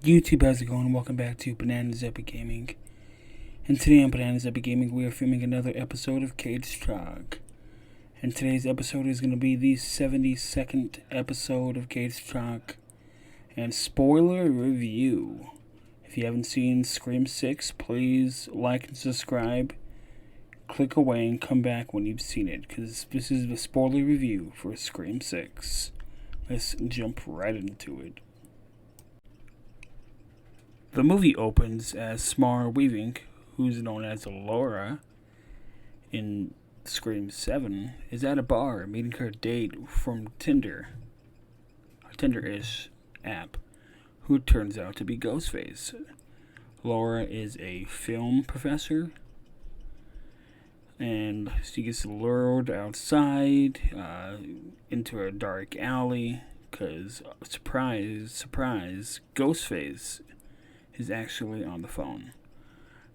YouTube, how's it going? Welcome back to Bananas Epic Gaming. And today on Bananas Epic Gaming, we are filming another episode of CageTalk. And today's episode is going to be the 72nd episode of CageTalk and spoiler review. If you haven't seen Scream 6, please like and subscribe. Click away and come back when you've seen it, because this is the spoiler review for Scream 6. Let's jump right into it. The movie opens as Samara Weaving, who's known as Laura in Scream 7, is at a bar meeting her date from Tinder, a Tinder-ish app, who turns out to be Ghostface. Laura is a film professor, and she gets lured outside into a dark alley because, surprise, surprise, Ghostface is actually on the phone.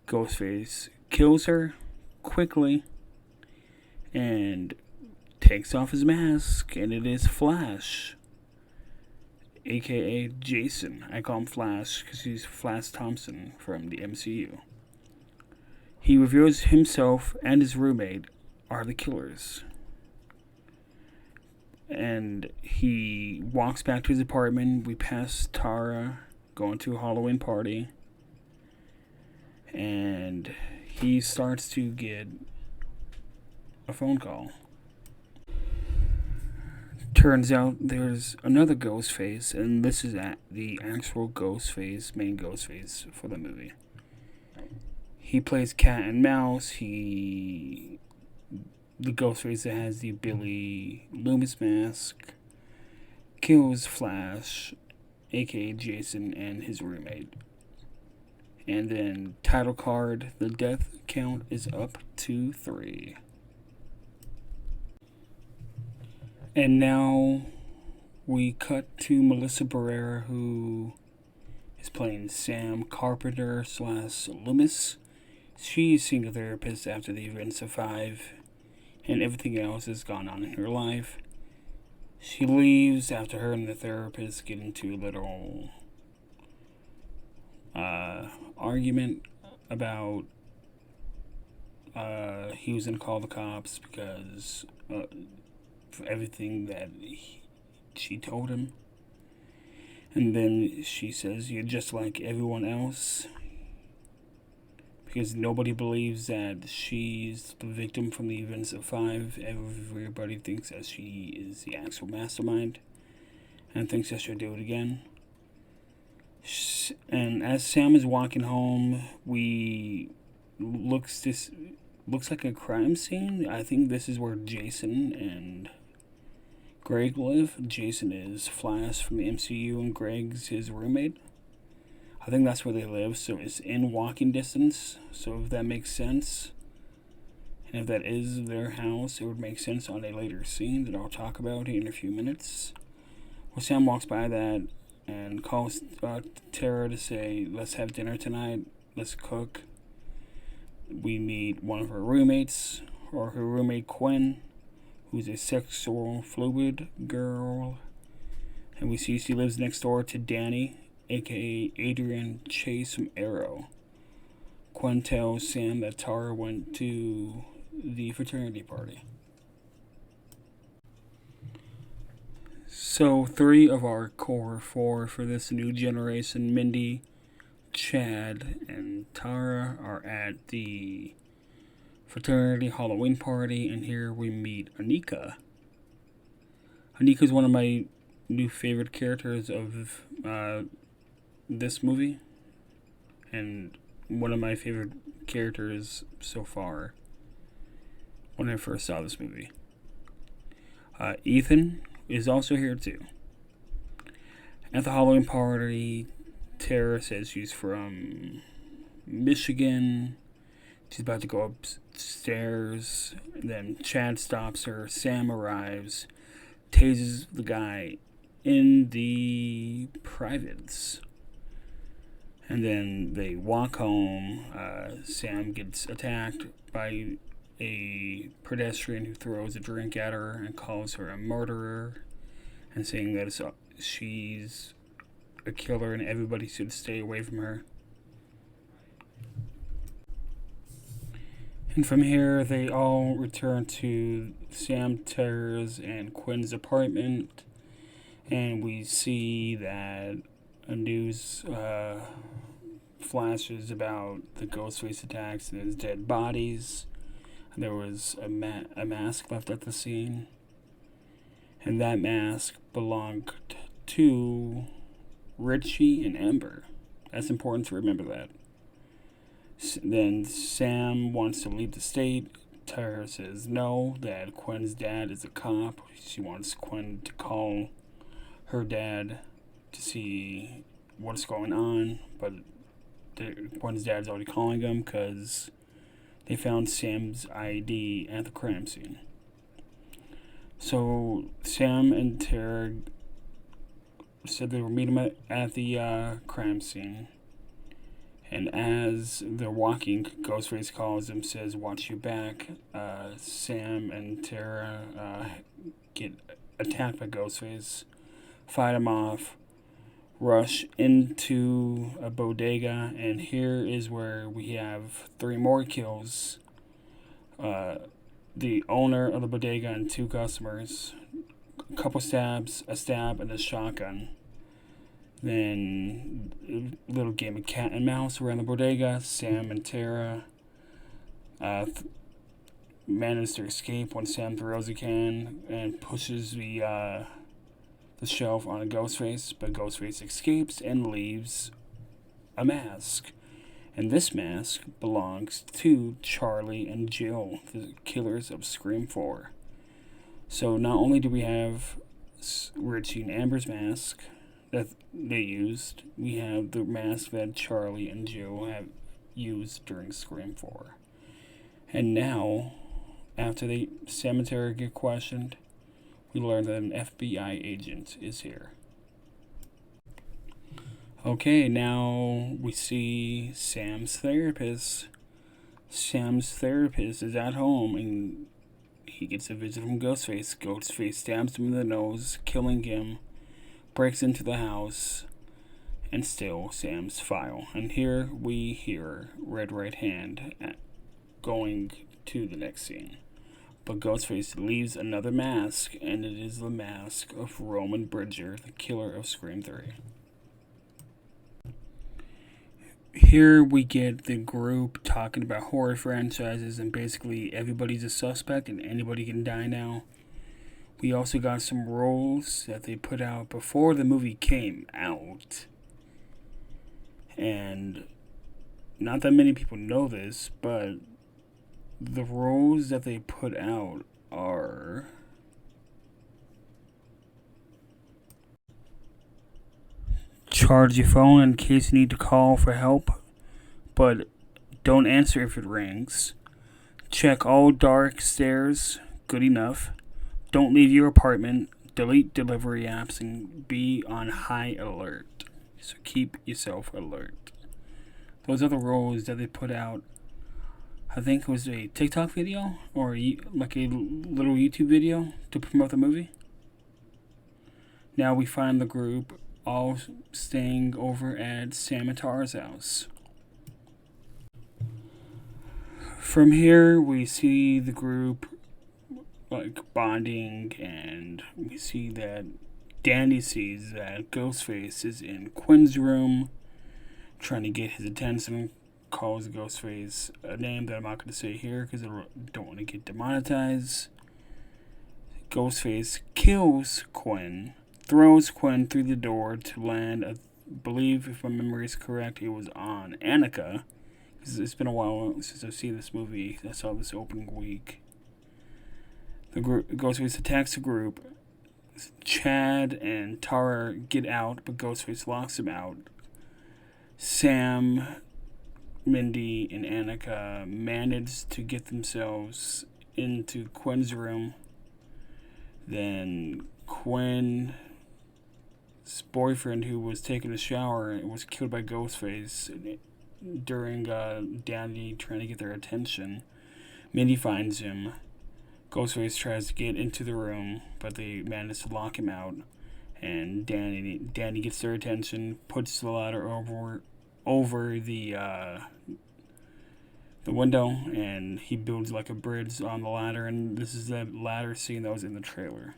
Ghostface kills her quickly and takes off his mask, and it is Flash, aka Jason. I call him Flash because he's Flash Thompson from the MCU. He reveals himself and his roommate are the killers. And he walks back to his apartment. We pass Tara going to a Halloween party, and he starts to get a phone call. Turns out there's another Ghostface, and this is the actual Ghostface, main Ghostface for the movie. He plays cat and mouse. The Ghostface that has the Billy Loomis mask kills Flash, aka Jason, and his roommate. And then title card, the death count is up to 3. And now we cut to Melissa Barrera, who is playing Sam Carpenter / Loomis. She's seeing a therapist after the events of 5, and everything else has gone on in her life. She leaves after her and the therapist get into a little argument about he was going to call the cops because for everything that she told him. And then she says, "You're just like everyone else," because nobody believes that she's the victim from the events of 5. Everybody thinks that she is the actual mastermind and thinks that she'll do it again. And as Sam is walking home, looks like a crime scene. I think this is where Jason and Greg live. Jason is Flash from the MCU, and Greg's his roommate. I think that's where they live, so it's in walking distance. So if that makes sense, and if that is their house, it would make sense on a later scene that I'll talk about here in a few minutes. Well, Sam walks by that and calls Tara to say, "Let's have dinner tonight. Let's cook." We meet one of her roommates, or her roommate Quinn, who's a sexual fluid girl. And we see she lives next door to Danny, aka Adrian Chase from Arrow. Quinn tells Sam that Tara went to the fraternity party. So 3 of our core 4 for this new generation, Mindy, Chad, and Tara, are at the fraternity Halloween party, and here we meet Anika. Anika is one of my new favorite characters of this movie, and one of my favorite characters so far when I first saw this movie. Ethan is also here too. At the Halloween party, Tara says she's from Michigan. She's about to go upstairs. Then Chad stops her. Sam arrives, tases the guy in the privates. And then they walk home. Sam gets attacked by a pedestrian who throws a drink at her and calls her a murderer, and saying that she's a killer and everybody should stay away from her. And from here, they all return to Sam, Tara's, and Quinn's apartment, and we see that a news flashes about the Ghostface attacks and his dead bodies. There was a mask left at the scene, and that mask belonged to Richie and Amber. That's important to remember that. Then Sam wants to leave the state. Tara says no, that Quinn's dad is a cop. She wants Quinn to call her dad to see what's going on, but Quinn's dad's already calling him because they found Sam's ID at the crime scene. So Sam and Tara said they were meeting at the crime scene. And as they're walking, Ghostface calls him, says, "Watch your back." Sam and Tara get attacked by Ghostface, fight him off, rush into a bodega, and here is where we have 3 more kills. The owner of the bodega and 2 customers, a couple stabs, a stab, and a shotgun. Then a little game of cat and mouse around the bodega. Sam and Tara manage to escape when Sam throws a can and pushes the shelf on a Ghostface, but Ghostface escapes and leaves a mask. And this mask belongs to Charlie and Jill, the killers of Scream 4. So not only do we have Richie and Amber's mask that they used, we have the mask that Charlie and Jill have used during Scream 4. And now, after Sam and Tara get questioned, we learn that an FBI agent is here. Okay, now we see Sam's therapist. Sam's therapist is at home and he gets a visit from Ghostface. Ghostface stabs him in the nose, killing him, breaks into the house, and steals Sam's file. And here we hear Red Right Hand going to the next scene. But Ghostface leaves another mask, and it is the mask of Roman Bridger, the killer of Scream 3. Here we get the group talking about horror franchises, and basically everybody's a suspect and anybody can die now. We also got some roles that they put out before the movie came out. And not that many people know this, but the roles that they put out are charge your phone in case you need to call for help, but don't answer if it rings. Check all dark stairs, good enough. Don't leave your apartment. Delete delivery apps and be on high alert. So keep yourself alert. Those are the roles that they put out. I think it was a TikTok video or like a little YouTube video to promote the movie. Now we find the group all staying over at Sam and Tara's house. From here we see the group like bonding, and we see that Danny sees that Ghostface is in Quinn's room trying to get his attention, calls Ghostface a name that I'm not going to say here because I don't want to get demonetized. Ghostface kills Quinn, throws Quinn through the door to land, I believe if my memory is correct, it was on Annika. It's been a while since I've seen this movie. I saw this opening week. The group Ghostface attacks the group. Chad and Tara get out, but Ghostface locks them out. Sam, Mindy, and Annika manage to get themselves into Quinn's room. Then Quinn's boyfriend, who was taking a shower, was killed by Ghostface during Danny trying to get their attention. Mindy finds him. Ghostface tries to get into the room, but they manage to lock him out. and Danny gets their attention, puts the ladder over the window, and he builds like a bridge on the ladder, and this is the ladder scene that was in the trailer.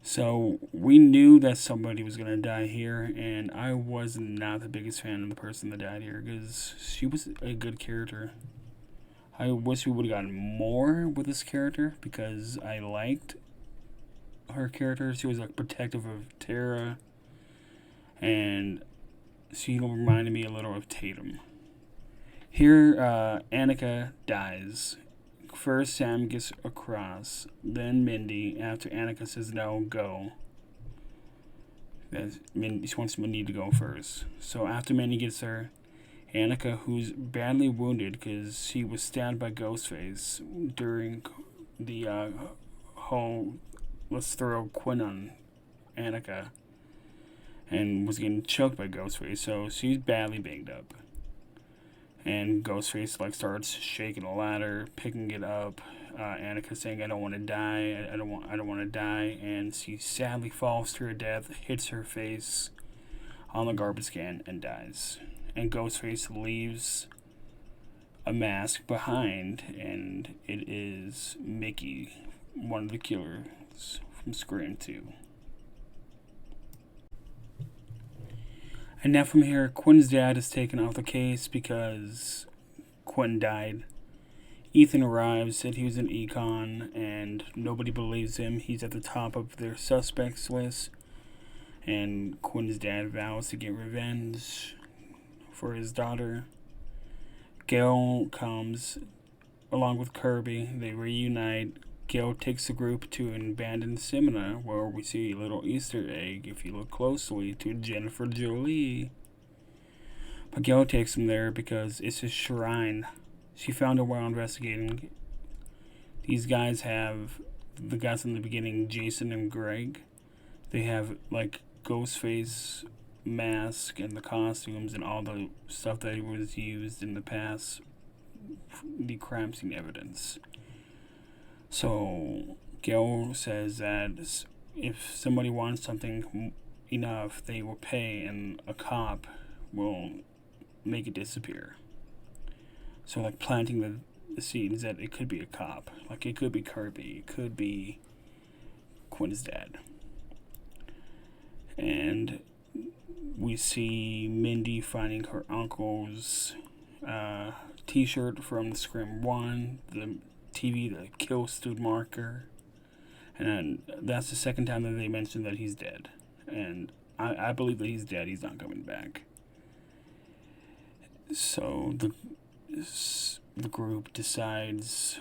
So we knew that somebody was going to die here, and I was not the biggest fan of the person that died here, because she was a good character. I wish we would have gotten more with this character, because I liked her character. She was like protective of Tara, and she reminded me a little of Tatum. Here, Annika dies. First, Sam gets across, then Mindy. After Annika says no, go. She wants Mindy to go first. So after Mindy gets her, Annika, who's badly wounded because she was stabbed by Ghostface during the whole let's throw Quinn on Annika, and was getting choked by Ghostface, so she's badly banged up. And Ghostface like starts shaking the ladder, picking it up. Annika saying, "I don't want to die. I don't want to die." And she sadly falls to her death, hits her face on the garbage can, and dies. And Ghostface leaves a mask behind, and it is Mickey, one of the killers from Scream 2. And now from here, Quinn's dad is taken off the case because Quinn died. Ethan arrives, said he was an econ, and nobody believes him. He's at the top of their suspects list. And Quinn's dad vows to get revenge for his daughter. Gail comes along with Kirby. They reunite. Gail takes the group to an abandoned seminar where we see a little Easter egg, if you look closely, to Jennifer Jolie. But Gail takes them there because it's a shrine. She found it while investigating. These guys have, the guys in the beginning, Jason and Greg, they have like Ghostface mask and the costumes and all the stuff that was used in the past, the crime scene evidence. So Gail says that if somebody wants something enough, they will pay, and a cop will make it disappear. So like planting the seeds that it could be a cop, like it could be Kirby, it could be Quinn's dad. And we see Mindy finding her uncle's t-shirt from Scream 1, the TV, the kill stood marker, and that's the second time that they mentioned that he's dead. And I believe that he's dead. He's not coming back. So the group decides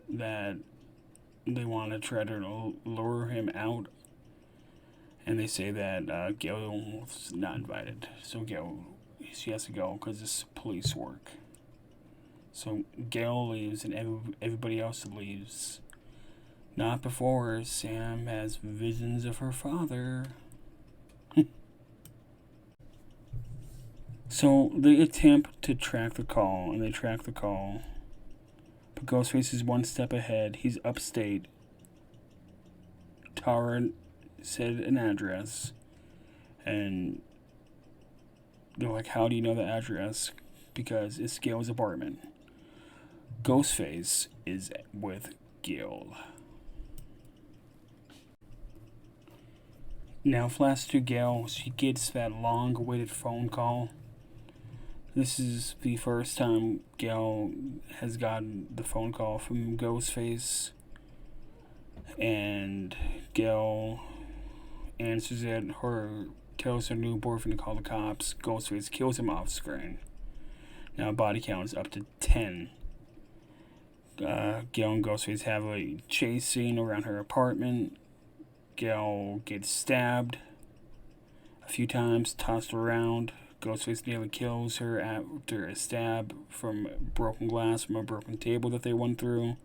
that they want to try to lure him out, and they say that Gail's not invited. So Gail, she has to go because it's police work. So Gail leaves, and everybody else leaves. Not before Sam has visions of her father. So they attempt to track the call, and they track the call. But Ghostface is one step ahead. He's upstate. Tara said an address, and they're like, "How do you know the address?" Because it's Gail's apartment. Ghostface is with Gil. Now flash to Gail. She gets that long-awaited phone call. This is the first time Gail has gotten the phone call from Ghostface. And Gail answers it. Tells her new boyfriend to call the cops. Ghostface kills him off screen. Now body count is up to 10. Gail and Ghostface have a chase scene around her apartment. Gail gets stabbed a few times, tossed around. Ghostface nearly kills her after a stab from broken glass from a broken table that they went through.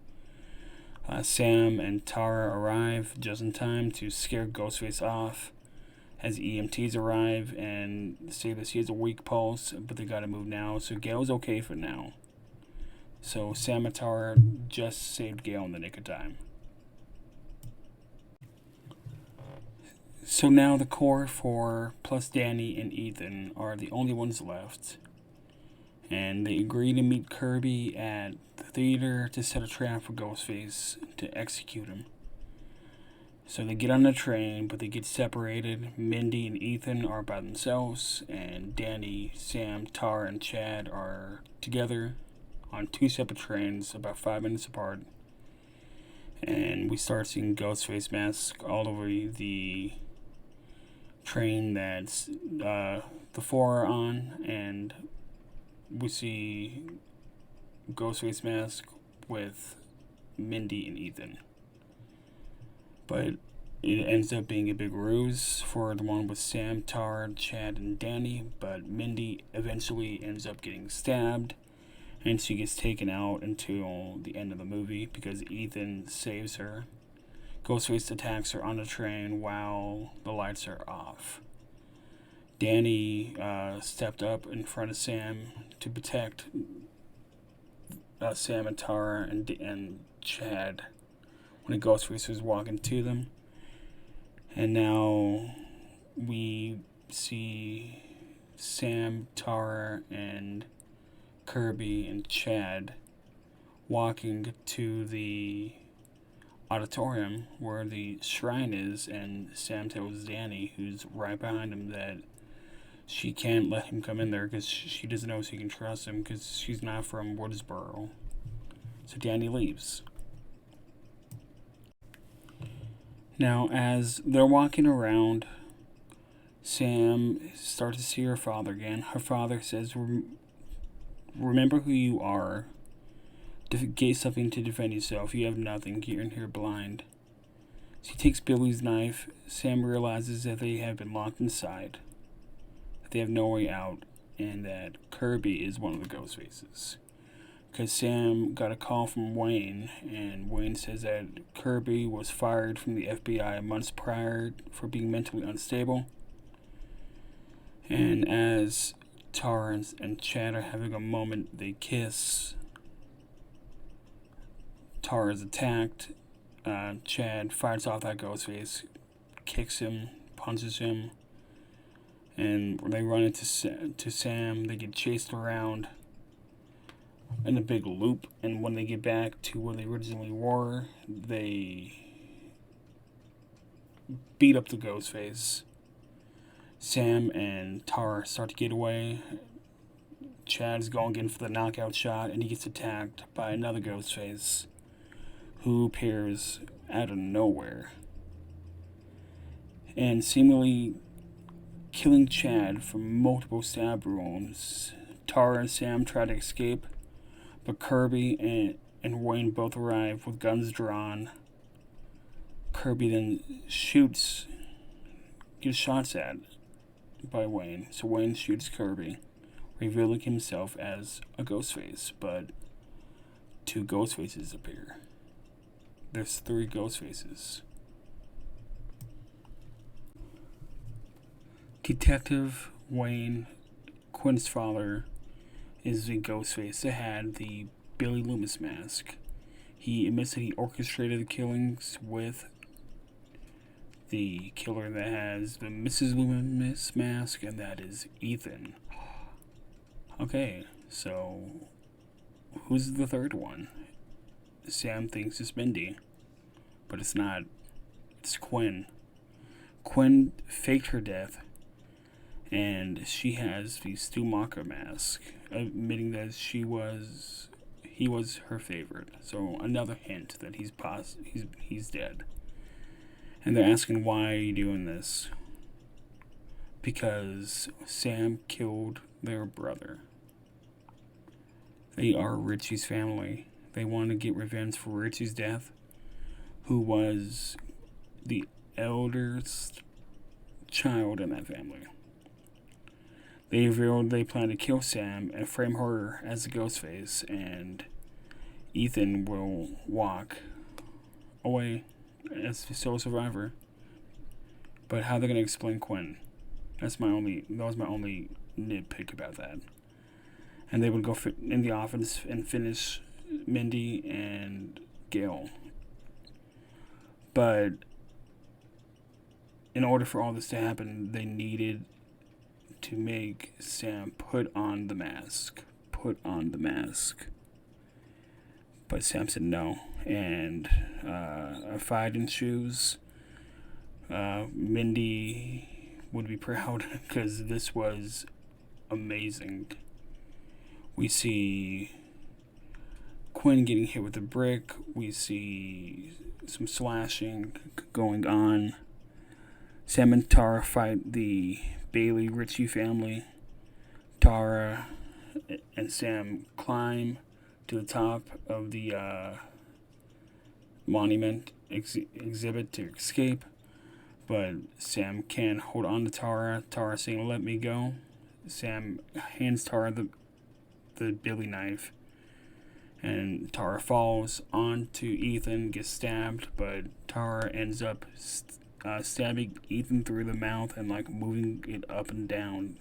Sam and Tara arrive just in time to scare Ghostface off as EMTs arrive and say that she has a weak pulse, but they gotta move now. So Gail's okay for now. So Sam and Tara just saved Gail in the nick of time. So now the core four plus Danny and Ethan are the only ones left. And they agree to meet Kirby at the theater to set a trap for Ghostface to execute him. So they get on the train, but they get separated. Mindy and Ethan are by themselves, and Danny, Sam, Tara, and Chad are together on two separate trains about 5 minutes apart. And we start seeing Ghostface mask all over the train that's the four are on, and we see Ghostface mask with Mindy and Ethan. But it ends up being a big ruse for the one with Sam, Tara, Chad, and Danny. But Mindy eventually ends up getting stabbed, and she gets taken out until the end of the movie because Ethan saves her. Ghostface attacks her on the train while the lights are off. Danny stepped up in front of Sam to protect Sam and Tara and Chad when Ghostface was walking to them. And now we see Sam, Tara, and Kirby and Chad walking to the auditorium where the shrine is, and Sam tells Danny, who's right behind him, that she can't let him come in there because she doesn't know if she can trust him because she's not from Woodsboro. So Danny leaves. Now, as they're walking around, Sam starts to see her father again. Her father says, remember who you are. Get something to defend yourself. You have nothing. You're in here blind. She takes Billy's knife. Sam realizes that they have been locked inside, that they have no way out, and that Kirby is one of the ghost faces. Because Sam got a call from Wayne, and Wayne says that Kirby was fired from the FBI months prior for being mentally unstable. And as Tara and Chad are having a moment, they kiss. Tara is attacked. Chad fights off that ghost face, kicks him, punches him, and they run into Sam. They get chased around in a big loop, and when they get back to where they originally were, they beat up the ghost face. Sam and Tara start to get away. Chad's going in for the knockout shot, and he gets attacked by another ghost face who appears out of nowhere and seemingly killing Chad from multiple stab wounds. Tara and Sam try to escape, but Kirby and Wayne both arrive with guns drawn. Kirby then gets shots at by Wayne, so Wayne shoots Kirby, revealing himself as a ghost face, but two ghost faces appear. There's 3 ghost faces. Detective Wayne, Quinn's father, is the ghost face that had the Billy Loomis mask. He admits that he orchestrated the killings with the killer that has the Mrs. Loomis mask, and that is Ethan. Okay, so who's the third one? Sam thinks it's Mindy, but it's not. It's Quinn. Quinn faked her death, and she has the Stu Macher mask, admitting that he was her favorite. So another hint that he's dead. And they're asking, why are you doing this? Because Sam killed their brother. They are Richie's family. They want to get revenge for Richie's death, who was the eldest child in that family. They revealed they plan to kill Sam and frame her as a ghost face, and Ethan will walk away as the sole survivor. But how they're gonna explain Quinn? That was my only nitpick about that. And they would go in the office and finish Mindy and Gail. But in order for all this to happen, they needed to make Sam put on the mask. Put on the mask. But Sam said no. And a fight ensues. Mindy would be proud because this was amazing. We see Quinn getting hit with a brick. We see some slashing going on. Sam and Tara fight the Bailey Ritchie family. Tara and Sam climb to the top of the monument exhibit to escape, but Sam can't hold on to Tara. Tara saying, "Let me go." Sam hands Tara the Billy knife, and Tara falls onto Ethan, gets stabbed, but Tara ends up stabbing Ethan through the mouth and like moving it up and down.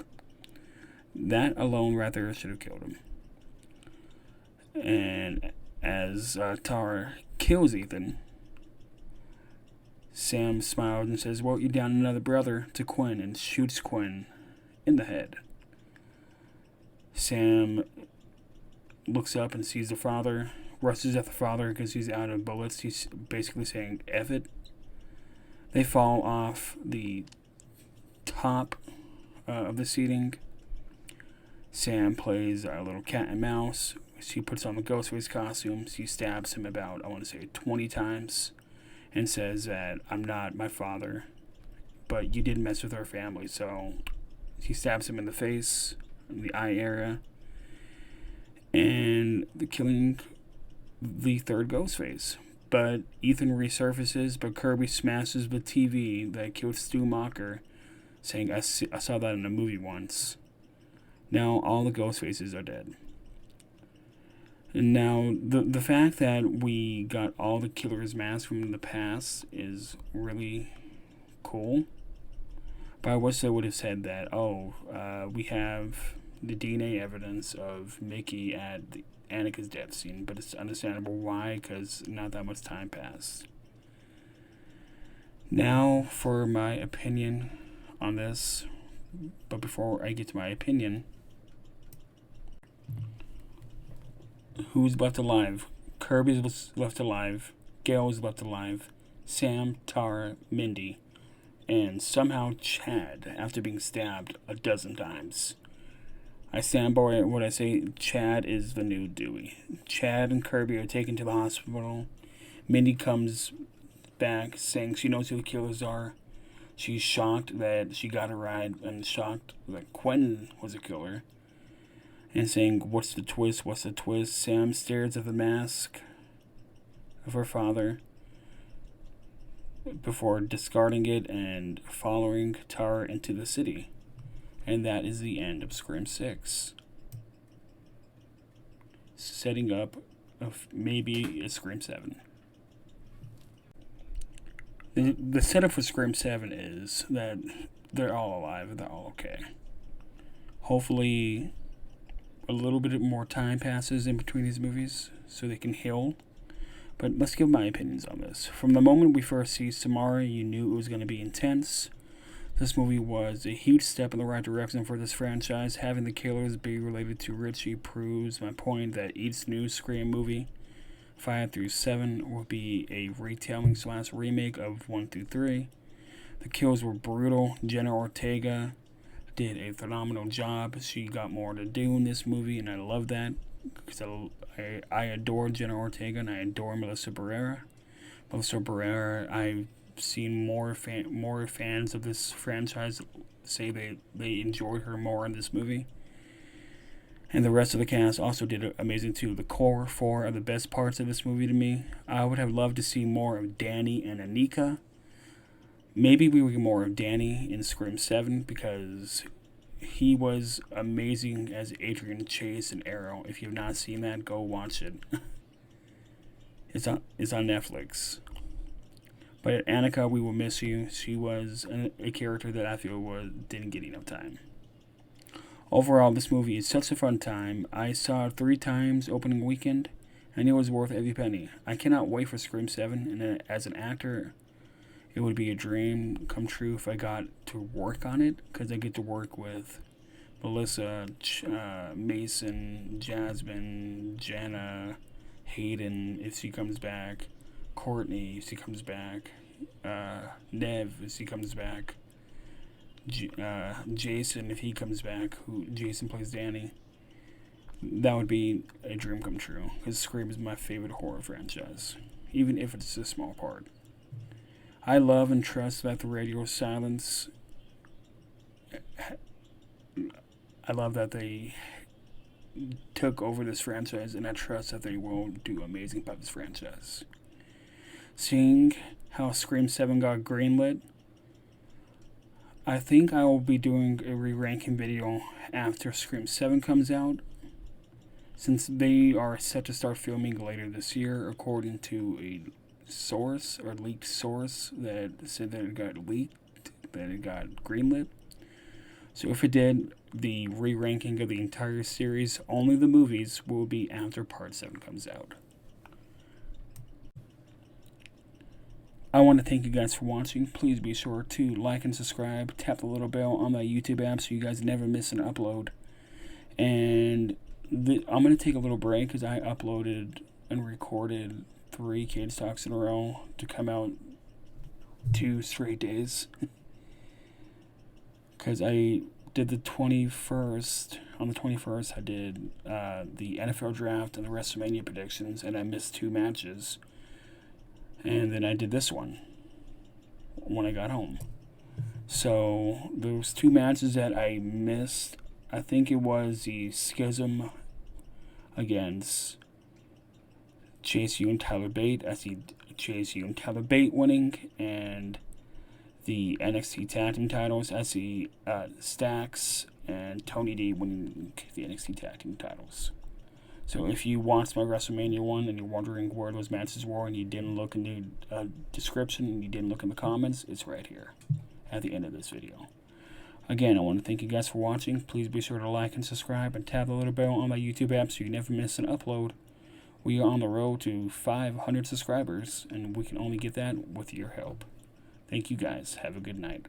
That alone right there should have killed him. And as Tara kills Ethan, Sam smiles and says, "Well, you down another brother," to Quinn, and shoots Quinn in the head. Sam looks up and sees the father, rushes at the father because he's out of bullets. He's basically saying, "F it." They fall off the top of the seating. Sam plays a little cat and mouse. She puts on the Ghostface costume. She stabs him about, 20 times and says that, "I'm not my father, but you did mess with our family." So she stabs him in the face, in the eye area, and killing the third Ghostface. But Ethan resurfaces, but Kirby smashes the TV that killed Stu Macher, saying, I saw that in a movie once. Now all the Ghostfaces are dead. And now the fact that we got all the killers' masks from the past is really cool. But I wish they would have said that, we have the DNA evidence of Mickey at Annika's death scene, but it's understandable why, because not that much time passed. Now for my opinion on this, but before I get to my opinion, who's left alive? Kirby's left alive, Gail's left alive, Sam, Tara, Mindy, and somehow Chad, after being stabbed a dozen times. I stand by what I say. Chad is the new Dewey. Chad and Kirby are taken to the hospital. Mindy comes back saying she knows who the killers are. She's shocked that she got a ride and shocked that Quentin was a killer. And saying, "What's the twist? What's the twist?" Sam stares at the mask of her father before discarding it and following Tara into the city. And that is the end of Scream 6. Setting up of maybe a Scream 7. The setup for Scream 7 is that they're all alive and they're all okay. Hopefully a little bit more time passes in between these movies so they can heal. But let's give my opinions on this. From the moment we first see Samara, you knew it was going to be intense. This movie was a huge step in the right direction for this franchise. Having the killers be related to Ritchie proves my point that each new Scream movie, 5 through 7, will be a retelling / remake of 1 through 3. The kills were brutal. Jenna Ortega did a phenomenal job. She got more to do in this movie, and I love that because I adore Jenna Ortega and I adore Melissa Barrera. Melissa Barrera, I've seen more fans of this franchise say they enjoyed her more in this movie. And the rest of the cast also did amazing too. The core 4 are the best parts of this movie to me. I would have loved to see more of Danny and Annika. Maybe we would get more of Danny in Scream 7 because he was amazing as Adrian Chase in Arrow. If you've not seen that, go watch it. It's on Netflix. But Annika, we will miss you. She was a character that I feel didn't get enough time. Overall, this movie is such a fun time. I saw it 3 times opening weekend, and it was worth every penny. I cannot wait for Scream 7, and as an actor, It would be a dream come true if I got to work on it, because I get to work with Melissa, Mason, Jasmine, Jana, Hayden if she comes back, Courtney if she comes back, Nev if she comes back, Jason if he comes back, who Jason plays Danny. That would be a dream come true, because Scream is my favorite horror franchise, even if it's a small part. I love and trust that the radio silence. I love that they took over this franchise, and I trust that they will do amazing by this franchise. Seeing how Scream 7 got greenlit, I think I will be doing a re-ranking video after Scream 7 comes out, since they are set to start filming later this year, according to a source or leaked source that said that it got leaked, that it got greenlit. So if it did, the re-ranking of the entire series, only the movies, will be after Part 7 comes out. I want to thank you guys for watching. Please be sure to like and subscribe. Tap the little bell on my YouTube app so you guys never miss an upload. And I'm going to take a little break because I uploaded and recorded 3 CageTalks in a row to come out 2 straight days. Because I did the 21st. On the 21st, I did the NFL draft and the WrestleMania predictions, and I missed 2 matches. And then I did this one when I got home. So those 2 matches that I missed, I think it was the Schism against Chase U and Tyler Bate. I see Chase U and Tyler Bate winning, and the NXT Tag Team titles. I see Stax and Tony D winning the NXT Tag Team titles. So if you watched my WrestleMania one and you're wondering where those matches were and you didn't look in the description and you didn't look in the comments, it's right here at the end of this video. Again, I want to thank you guys for watching. Please be sure to like and subscribe and tap the little bell on my YouTube app so you never miss an upload. We are on the road to 500 subscribers, and we can only get that with your help. Thank you guys. Have a good night.